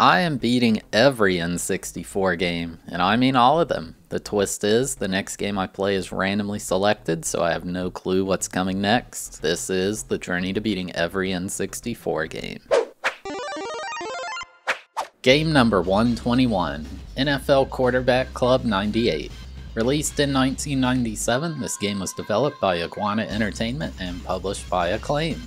I am beating every N64 game, and I mean all of them. The twist is, the next game I play is randomly selected, so I have no clue what's coming next. This is the journey to beating every N64 game. Game number 121, NFL Quarterback Club 98. Released in 1997, this game was developed by Iguana Entertainment and published by Acclaim.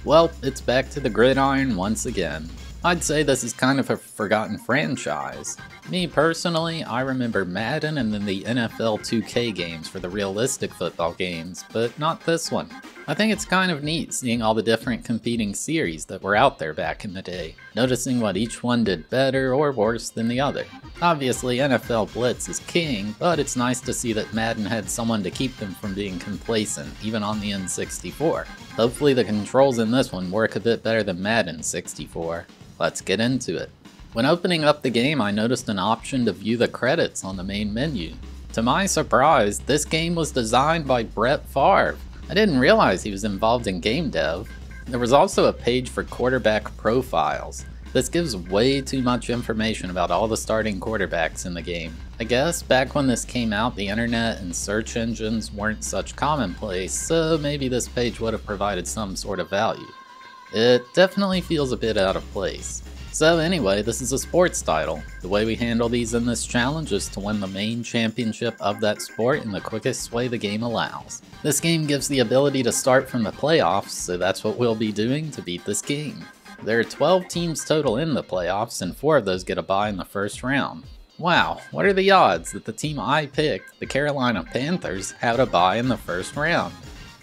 Well, it's back to the gridiron once again. I'd say this is kind of a forgotten franchise. Me personally, I remember Madden and then the NFL 2K games for the realistic football games, but not this one. I think it's kind of neat seeing all the different competing series that were out there back in the day, noticing what each one did better or worse than the other. Obviously NFL Blitz is king, but it's nice to see that Madden had someone to keep them from being complacent, even on the N64. Hopefully the controls in this one work a bit better than Madden 64. Let's get into it. When opening up the game, I noticed an option to view the credits on the main menu. To my surprise, this game was designed by Brett Favre. I didn't realize he was involved in game dev. There was also a page for quarterback profiles. This gives way too much information about all the starting quarterbacks in the game. I guess back when this came out, the internet and search engines weren't such commonplace, so maybe this page would have provided some sort of value. It definitely feels a bit out of place. So anyway, this is a sports title. The way we handle these in this challenge is to win the main championship of that sport in the quickest way the game allows. This game gives the ability to start from the playoffs, so that's what we'll be doing to beat this game. There are 12 teams total in the playoffs, and 4 of those get a bye in the first round. Wow, what are the odds that the team I picked, the Carolina Panthers, had a bye in the first round?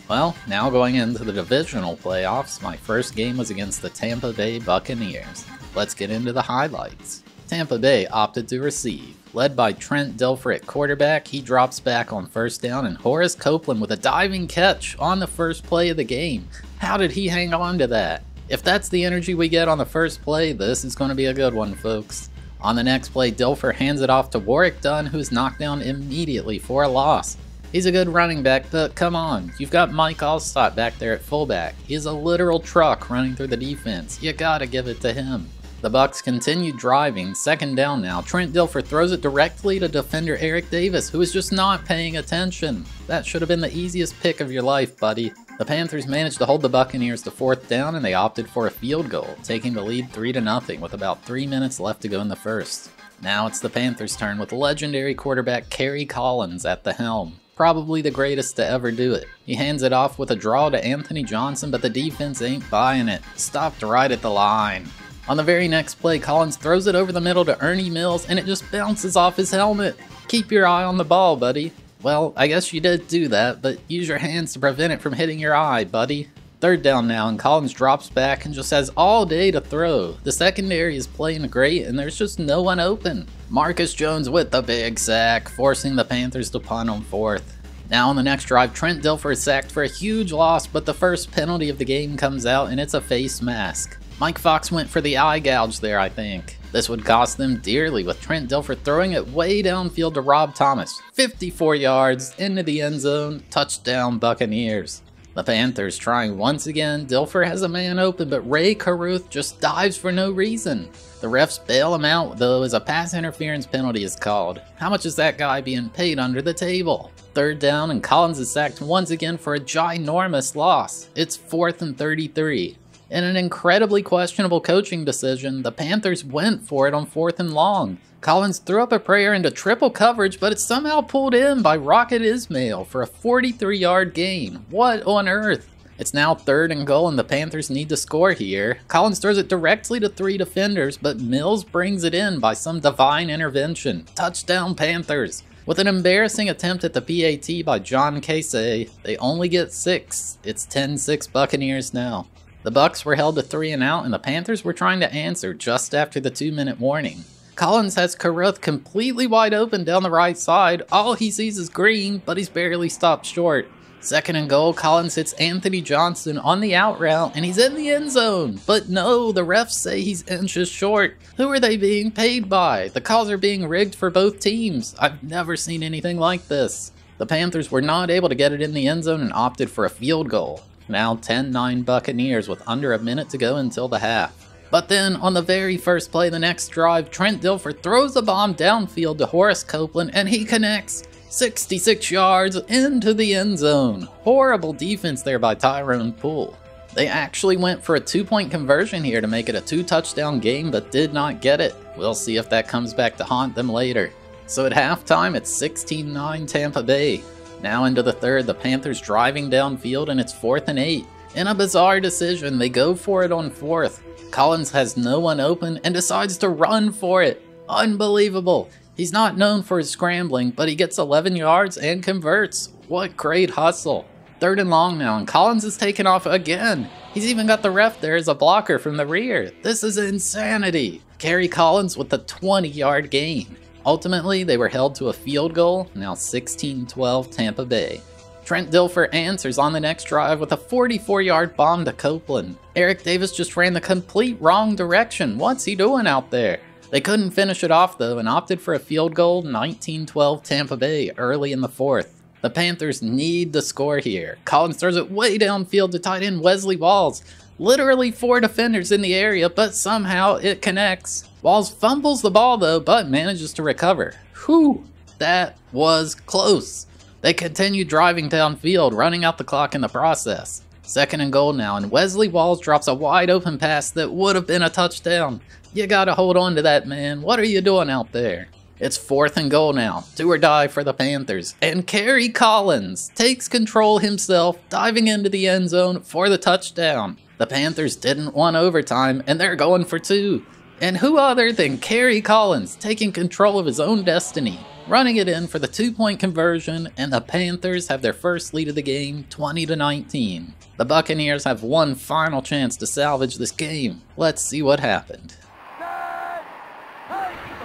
Well, now going into the divisional playoffs, my first game was against the Tampa Bay Buccaneers. Let's get into the highlights. Tampa Bay opted to receive. Led by Trent Dilfer at quarterback, he drops back on first down, and Horace Copeland with a diving catch on the first play of the game. How did he hang on to that? If that's the energy we get on the first play, this is going to be a good one, folks. On the next play, Dilfer hands it off to Warrick Dunn, who's knocked down immediately for a loss. He's a good running back, but come on, you've got Mike Allstott back there at fullback. He's a literal truck running through the defense. You gotta give it to him. The Bucs continue driving, second down now. Trent Dilfer throws it directly to defender Eric Davis, who is just not paying attention. That should have been the easiest pick of your life, buddy. The Panthers managed to hold the Buccaneers to fourth down, and they opted for a field goal, taking the lead 3-0 with about 3 minutes left to go in the first. Now it's the Panthers' turn with legendary quarterback Kerry Collins at the helm. Probably the greatest to ever do it. He hands it off with a draw to Anthony Johnson, but the defense ain't buying it. Stopped right at the line. On the very next play, Collins throws it over the middle to Ernie Mills, and it just bounces off his helmet. Keep your eye on the ball, buddy. Well, I guess you did do that, but use your hands to prevent it from hitting your eye, buddy. Third down now, and Collins drops back and just has all day to throw. The secondary is playing great, and there's just no one open. Marcus Jones with the big sack, forcing the Panthers to punt on fourth. Now on the next drive, Trent Dilfer is sacked for a huge loss, but the first penalty of the game comes out, and it's a face mask. Mike Fox went for the eye gouge there, I think. This would cost them dearly, with Trent Dilfer throwing it way downfield to Rob Thomas. 54 yards, into the end zone, touchdown Buccaneers. The Panthers trying once again. Dilfer has a man open, but Ray Caruth just dives for no reason. The refs bail him out, though, as a pass interference penalty is called. How much is that guy being paid under the table? Third down, and Collins is sacked once again for a ginormous loss. It's 4th and 33. In an incredibly questionable coaching decision, the Panthers went for it on 4th and long. Collins threw up a prayer into triple coverage, but it's somehow pulled in by Rocket Ismail for a 43-yard gain. What on earth? It's now 3rd and goal, and the Panthers need to score here. Collins throws it directly to 3 defenders, but Mills brings it in by some divine intervention. Touchdown Panthers! With an embarrassing attempt at the PAT by John Casey, they only get 6. It's 10-6 Buccaneers now. The Bucs were held to 3 and out, and the Panthers were trying to answer just after the 2-minute warning. Collins has Caruth completely wide open down the right side. All he sees is green, but he's barely stopped short. 2nd and goal, Collins hits Anthony Johnson on the out route, and he's in the end zone. But no, the refs say he's inches short. Who are they being paid by? The calls are being rigged for both teams. I've never seen anything like this. The Panthers were not able to get it in the end zone and opted for a field goal. Now 10-9 Buccaneers with under a minute to go until the half. But then, on the very first play of the next drive, Trent Dilfer throws a bomb downfield to Horace Copeland, and he connects 66 yards into the end zone. Horrible defense there by Tyrone Poole. They actually went for a 2-point conversion here to make it a 2-touchdown game, but did not get it. We'll see if that comes back to haunt them later. So at halftime, it's 16-9 Tampa Bay. Now into the third, the Panthers driving downfield, and it's 4th and 8. In a bizarre decision, they go for it on 4th. Collins has no one open and decides to run for it. Unbelievable. He's not known for his scrambling, but he gets 11 yards and converts. What great hustle. 3rd and long now, and Collins is taken off again. He's even got the ref there as a blocker from the rear. This is insanity. Kerry Collins with a 20-yard gain. Ultimately, they were held to a field goal, now 16-12 Tampa Bay. Trent Dilfer answers on the next drive with a 44-yard bomb to Copeland. Eric Davis just ran the complete wrong direction. What's he doing out there? They couldn't finish it off though and opted for a field goal, 19-12 Tampa Bay, early in the 4th. The Panthers need the score here. Collins throws it way downfield to tight end Wesley Walls. Literally 4 defenders in the area, but somehow it connects. Walls fumbles the ball though, but manages to recover. Whew, that was close. They continue driving downfield, running out the clock in the process. 2nd and goal now, and Wesley Walls drops a wide open pass that would have been a touchdown. You gotta hold on to that, man. What are you doing out there? It's 4th and goal now, do or die for the Panthers, and Kerry Collins takes control himself, diving into the end zone for the touchdown. The Panthers didn't want overtime, and they're going for 2. And who other than Kerry Collins taking control of his own destiny, running it in for the 2-point conversion, and the Panthers have their first lead of the game, 20-19. The Buccaneers have one final chance to salvage this game. Let's see what happened.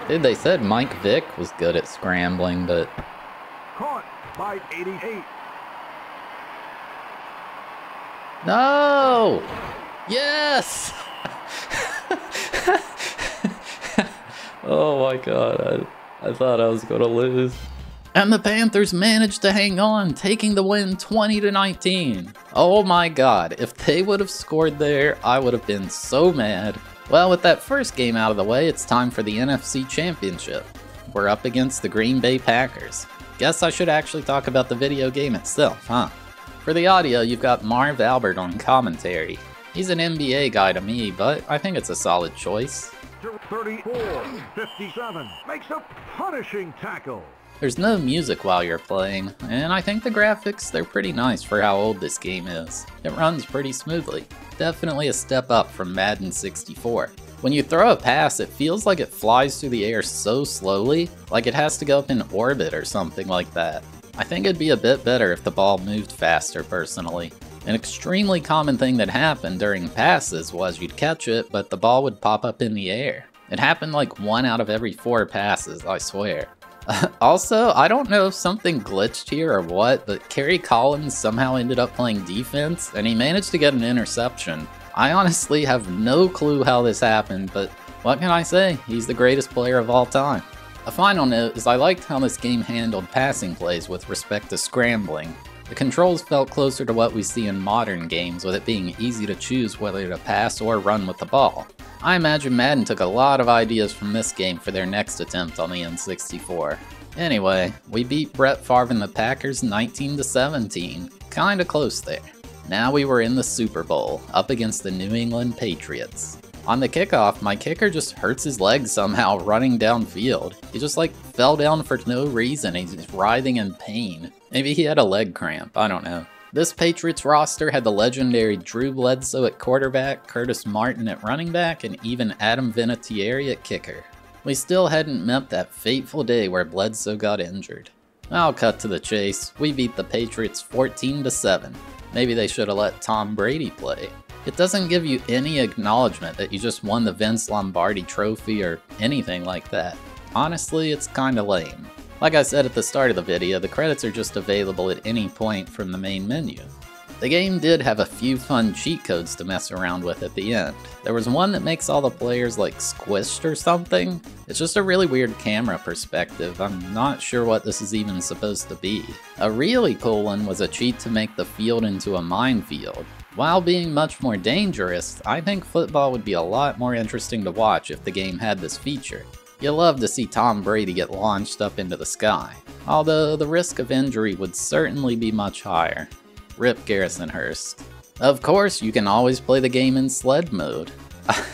Dude, they said Mike Vick was good at scrambling, but... Caught by 88. No! Yes! Oh my god, I thought I was gonna lose. And the Panthers managed to hang on, taking the win 20-19. Oh my god, if they would have scored there, I would have been so mad. Well, with that first game out of the way, it's time for the NFC Championship. We're up against the Green Bay Packers. Guess I should actually talk about the video game itself, huh? For the audio, you've got Marv Albert on commentary. He's an NBA guy to me, but I think it's a solid choice. 34-57 makes a punishing tackle. There's no music while you're playing, and I think the graphics, they're pretty nice for how old this game is. It runs pretty smoothly. Definitely a step up from Madden 64. When you throw a pass, it feels like it flies through the air so slowly, like it has to go up in orbit or something like that. I think it'd be a bit better if the ball moved faster, personally. An extremely common thing that happened during passes was you'd catch it, but the ball would pop up in the air. It happened like 1 out of every 4 passes, I swear. Also, I don't know if something glitched here or what, but Kerry Collins somehow ended up playing defense, and he managed to get an interception. I honestly have no clue how this happened, but what can I say? He's the greatest player of all time. A final note is I liked how this game handled passing plays with respect to scrambling. The controls felt closer to what we see in modern games, with it being easy to choose whether to pass or run with the ball. I imagine Madden took a lot of ideas from this game for their next attempt on the N64. Anyway, we beat Brett Favre and the Packers 19-17, kinda close there. Now we were in the Super Bowl, up against the New England Patriots. On the kickoff, my kicker just hurts his leg somehow running downfield. He just fell down for no reason, he's just writhing in pain. Maybe he had a leg cramp, I don't know. This Patriots roster had the legendary Drew Bledsoe at quarterback, Curtis Martin at running back, and even Adam Vinatieri at kicker. We still hadn't met that fateful day where Bledsoe got injured. I'll cut to the chase. We beat the Patriots 14-7. Maybe they should have let Tom Brady play. It doesn't give you any acknowledgement that you just won the Vince Lombardi trophy or anything like that. Honestly, it's kinda lame. Like I said at the start of the video, the credits are just available at any point from the main menu. The game did have a few fun cheat codes to mess around with at the end. There was one that makes all the players squished or something. It's just a really weird camera perspective. I'm not sure what this is even supposed to be. A really cool one was a cheat to make the field into a minefield. While being much more dangerous, I think football would be a lot more interesting to watch if the game had this feature. You love to see Tom Brady get launched up into the sky, although the risk of injury would certainly be much higher. Rip Garrison Hurst. Of course, you can always play the game in sled mode.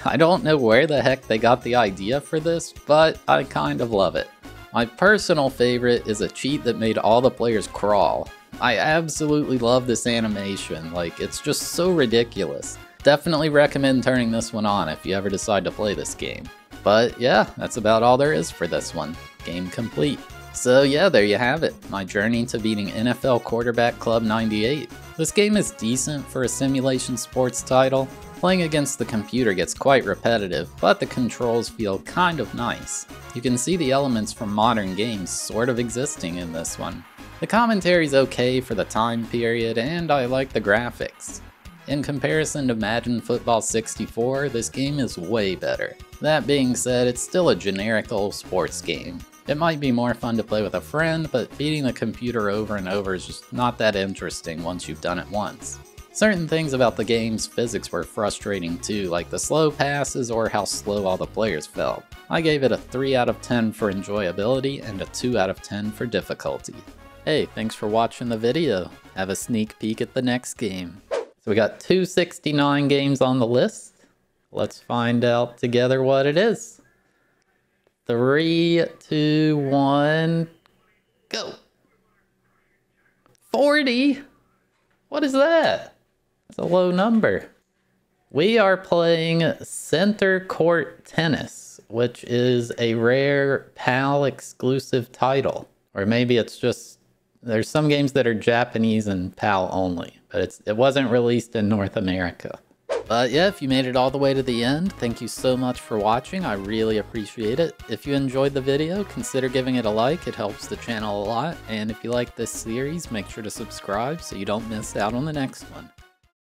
I don't know where the heck they got the idea for this, but I kind of love it. My personal favorite is a cheat that made all the players crawl. I absolutely love this animation, like it's just so ridiculous. Definitely recommend turning this one on if you ever decide to play this game. But yeah, that's about all there is for this one. Game complete. So yeah, there you have it, my journey to beating NFL Quarterback Club 98. This game is decent for a simulation sports title. Playing against the computer gets quite repetitive, but the controls feel kind of nice. You can see the elements from modern games sort of existing in this one. The commentary's okay for the time period, and I like the graphics. In comparison to Madden Football 64, this game is way better. That being said, it's still a generic old sports game. It might be more fun to play with a friend, but beating the computer over and over is just not that interesting once you've done it once. Certain things about the game's physics were frustrating too, like the slow passes or how slow all the players felt. I gave it a 3 out of 10 for enjoyability and a 2 out of 10 for difficulty. Hey, thanks for watching the video. Have a sneak peek at the next game. So we got 269 games on the list. Let's find out together what it is. 3, 2, 1, go! 40? What is that? It's a low number. We are playing Center Court Tennis, which is a rare PAL exclusive title. Or maybe it's just, there's some games that are Japanese and PAL only, but it wasn't released in North America. But yeah, if you made it all the way to the end, thank you so much for watching. I really appreciate it. If you enjoyed the video, consider giving it a like. It helps the channel a lot. And if you like this series, make sure to subscribe so you don't miss out on the next one.